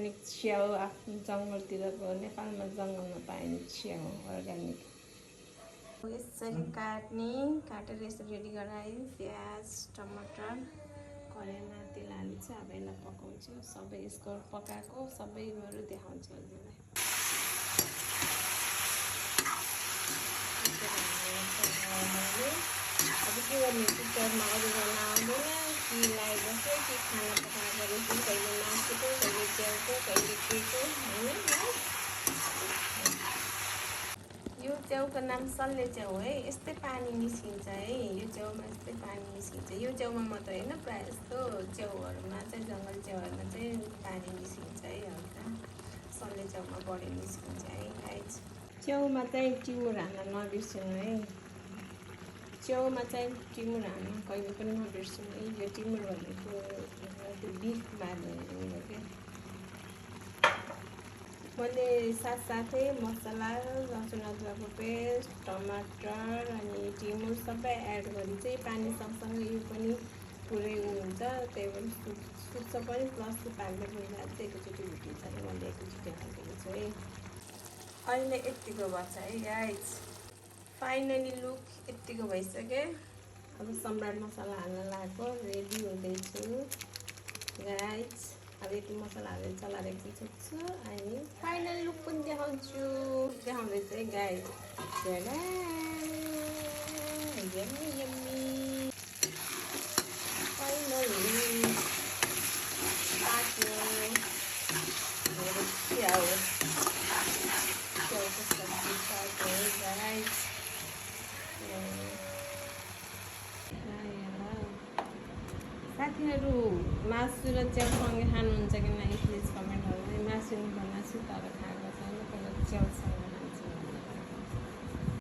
Organic च्याउ आफ्नो जङ्गलतिरको नेपालमा जङ्गलमा पाइने च्याउ अर्ग्यानिक। यसरी काटेर यसरी रेडी गरायो। प्याज टमाटर कराईमा तेल हालिन्छ। अब यसलाई पकाउँछु। सबै यसको पकाएको सबैहरू देखाउँछु हजुरलाई। अब के गर्ने कुकरमा अरू गर्न आउँदैन कि लगाइबस्यो कि खाना पकाएको रहेछु कहिले मासुको कहिले च्याउको कहिले केको होइन। यो च्याउको नाम सल्ले च्याउ है। यस्तै पानी निस्किन्छ है यो च्याउमा, यस्तै पानी निस्किन्छ। यो च्याउमा मात्र होइन प्रायः जस्तो च्याउहरूमा चाहिँ जङ्गल च्याउहरूमा चाहिँ पानी निस्किन्छ है हल्का। सल्ले च्याउमा बढी निस्किन्छ है गाइस। च्याउमा चाहिँ टिमुर हाल्न नबिर्सनु है। च्याउमा चाहिँ टिमुर हाल्न कहिले पनि नबिर्सनु है। यो टिमुर भनेको त्यो बिफ मार्ने हो क्या। मैले साथसाथै मसला लसुन अदुवाको पेस्ट टमाटर अनि टिमुर सबै एड गरी चाहिँ पानी सँगसँगै यो पनि पुरै हुन्छ। त्यही भएर सुक्छ पनि प्लस पाक्दै पहिला चाहिँ एकैचोटि भुटिन्छ नि। मैले एकैचोटि हालिदिएको छु है। अहिले यत्तिको भएछ है गाइस। फाइनली लुक यत्तिको भइसक्यो। अब सम्राट मसला हाल्न लागेको रेडी हुँदैछु गाइस। अब यति मसला हालेर चलाएर एकछिन छोड्छु अनि फाइनल लुक पनि देखाउँदैछ है गाइस। यम्मी यम्मी फाइनली पाक्यो मेरो च्याउको सब्जी पाक्यो गाइस। साथीहरू मासु र च्याउसँगै खानुहुन्छ कि नहीं प्लिज कमेन्टहरूमा। मासु नि बनाएको छु तर खाएको छैन, पहिला च्याउसँग